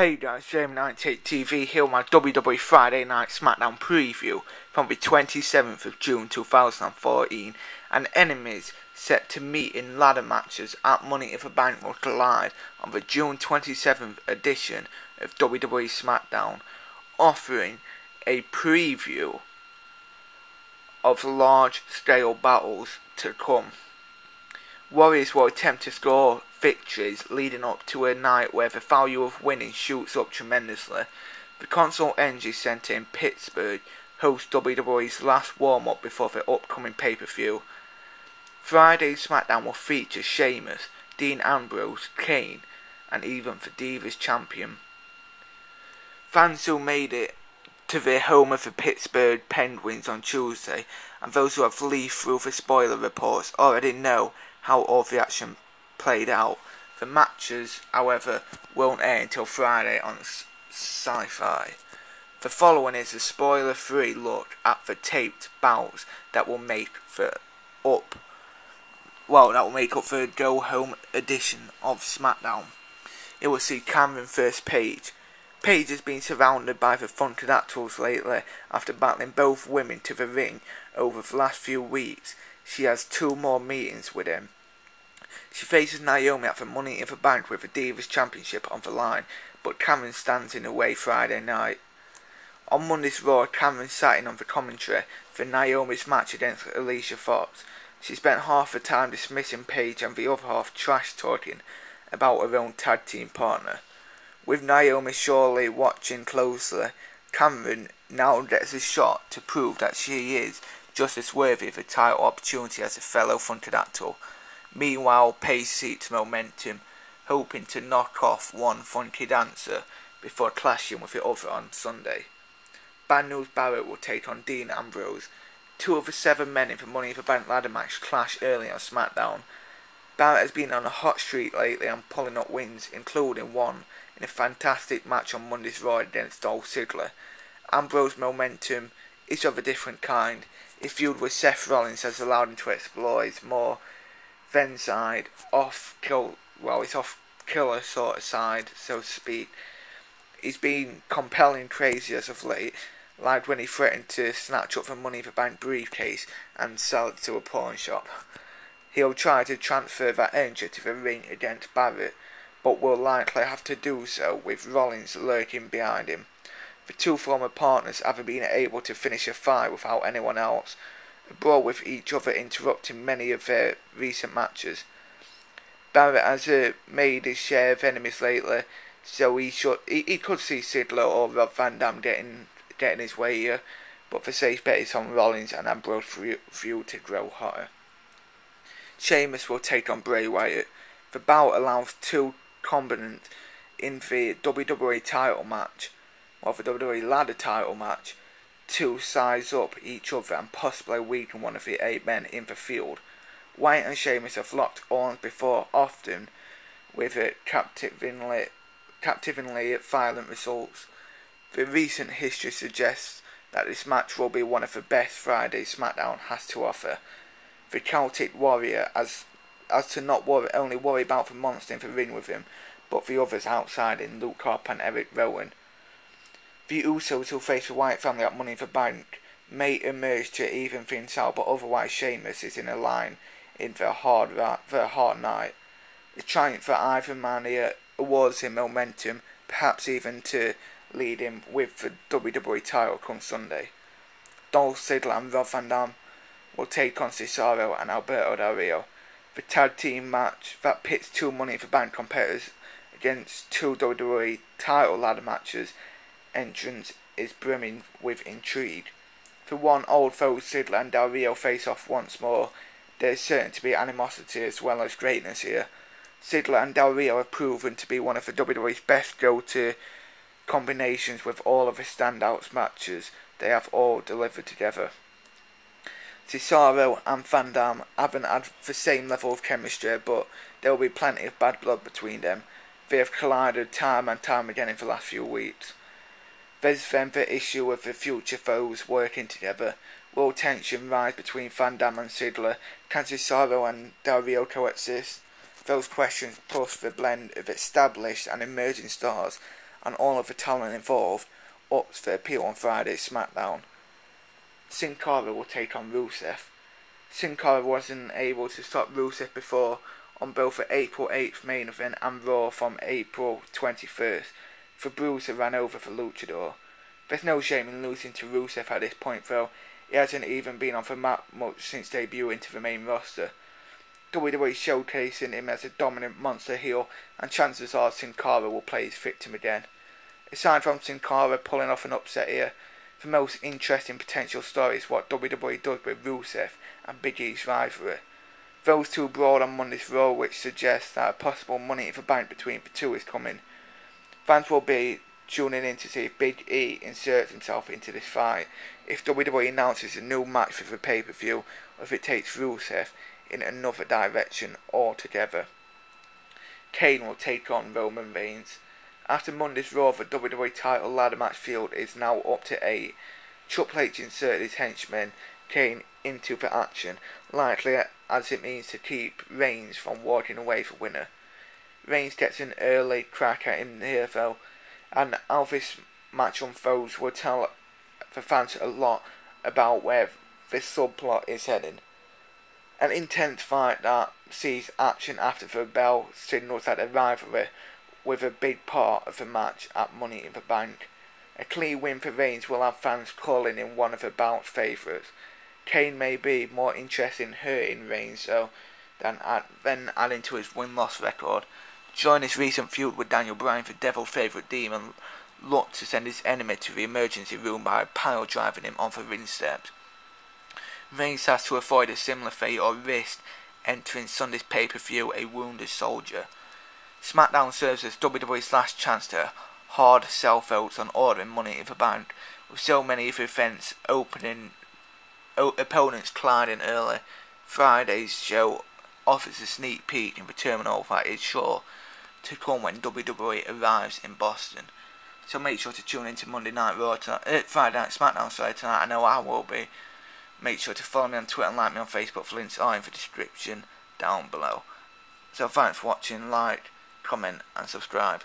Hey guys, Jamie98 TV here with my WWE Friday Night Smackdown preview from the 27th of June 2014, and enemies set to meet in ladder matches at Money in the Bank will collide on the June 27th edition of WWE Smackdown, offering a preview of large-scale battles to come. Warriors will attempt to score victories leading up to a night where the value of winning shoots up tremendously. The Console Energy Center in Pittsburgh hosts WWE's last warm-up before the upcoming pay-per-view. Friday's SmackDown will feature Sheamus, Dean Ambrose, Kane, and even the Divas champion. Fans who made it to their home of the Pittsburgh Penguins on Tuesday, and those who have leafed through the spoiler reports, already know how all the action played out. The matches, however, won't air until Friday on Sci-Fi. The following is a spoiler-free look at the taped bouts that will make up the go-home edition of SmackDown. It will see Cameron first Paige. Paige has been surrounded by the Funkadactyls lately after battling both women to the ring over the last few weeks. She has 2 more meetings with him. She faces Naomi at the Money in the Bank with the Divas Championship on the line, but Cameron stands in the way Friday night. On Monday's Raw, Cameron sat in on the commentary for Naomi's match against Alicia Fox. She spent half the time dismissing Paige and the other half trash-talking about her own tag team partner. With Naomi surely watching closely, Cameron now gets a shot to prove that she is just as worthy of a title opportunity as a fellow Funkadactyl. Meanwhile, Paige seeks momentum, hoping to knock off one funky dancer before clashing with the other on Sunday. Bad News Barrett will take on Dean Ambrose. 2 of the 7 men in the Money in the Bank ladder match clash early on SmackDown. Barrett has been on a hot streak lately and pulling up wins, including one in a fantastic match on Monday's Raw against Dolph Ziggler. Ambrose's momentum is of a different kind. His feud with Seth Rollins has allowed him to explore his more off-killer sort of side, so to speak. He's been compelling crazy as of late, like when he threatened to snatch up the Money in the Bank briefcase and sell it to a pawn shop. He'll try to transfer that energy to the ring against Barrett, but will likely have to do so with Rollins lurking behind him. The 2 former partners haven't been able to finish a fight without anyone else, a brawl with each other interrupting many of their recent matches. Barrett has made his share of enemies lately, so he could see Ziggler or Rob Van Dam getting his way here, but the safe bet is on Rollins and Ambrose feud to grow hotter. Sheamus will take on Bray Wyatt. The bout allows 2 combatants in the WWE title match, or the WWE ladder title match, to size up each other and possibly weaken one of the 8 men in the field. Wyatt and Sheamus have locked arms before, often with captivatingly violent results. The recent history suggests that this match will be one of the best Friday SmackDown has to offer. The Celtic Warrior as to not only worry about the monster in the ring with him, but the others outside in Luke Harper and Erick Rowan. The Usos, who face the Wyatt family at Money in the Bank, may emerge to even things out, but otherwise Sheamus is in a line in the hard night. The triumph for either man here awards him momentum, perhaps even to lead him with the WWE title come Sunday. Dolph Ziggler and Rob Van Dam will take on Cesaro and Alberto. The tag team match that pits 2 Money in the Bank competitors against 2 WWE title ladder matches entrance is brimming with intrigue. For one old foe, Ziggler and Del Rio face off once more. There is certain to be animosity as well as greatness here. Ziggler and Del Rio have proven to be one of the WWE's best go-to combinations with all of the standouts matches they have all delivered together. Cesaro and Van Dam haven't had the same level of chemistry, but there will be plenty of bad blood between them. They have collided time and time again in the last few weeks. There's then the issue of the future foes working together. Will tension rise between Van Dam and Ziggler? Can Cesaro and Del Rio coexist? Those questions plus the blend of established and emerging stars and all of the talent involved up for appeal on Friday's Smackdown. Sin Cara will take on Rusev. Sin Cara wasn't able to stop Rusev before on both the April 8th main event and Raw from April 21st. The Bruiser ran over the Luchador. There's no shame in losing to Rusev at this point though. He hasn't even been on the map much since debuting to the main roster. WWE showcasing him as a dominant monster heel, and chances are Sin Cara will play his victim again. Aside from Sin Cara pulling off an upset here, the most interesting potential story is what WWE does with Rusev and Big E's rivalry. Those two brawled on Monday's Raw, which suggests that a possible Money in the Bank between the two is coming. Fans will be tuning in to see if Big E inserts himself into this fight, if WWE announces a new match for the pay-per-view, or if it takes Rusev in another direction altogether. Kane will take on Roman Reigns. After Monday's Raw, the WWE title ladder match field is now up to 8. Triple H inserted his henchman Kane into the action, likely as it means to keep Reigns from walking away the winner. Reigns gets an early crack at him here though, and how this match unfolds will tell the fans a lot about where this subplot is heading. An intense fight that sees action after the bell signals that the rivalry with a big part of the match at Money in the Bank. A clear win for Reigns will have fans calling him one of the bout's favourites. Kane may be more interested in hurting Reigns though than adding to his win-loss record. During his recent feud with Daniel Bryan, the Devil's favourite demon looked to send his enemy to the emergency room by pile driving him on the ring steps. Reigns has to avoid a similar fate or risk entering Sunday's pay-per-view a wounded soldier. Smackdown serves as WWE's last chance to hard sell votes on ordering Money in the Bank, with so many of the events opening opponents colliding early. Friday's show offers a sneak peek in the terminal that is sure to come when WWE arrives in Boston. So make sure to tune into Monday Night Raw tonight, Friday Night Smackdown tonight. I know I will be. Make sure to follow me on Twitter and like me on Facebook for links are in the description down below. So thanks for watching, like, comment and subscribe.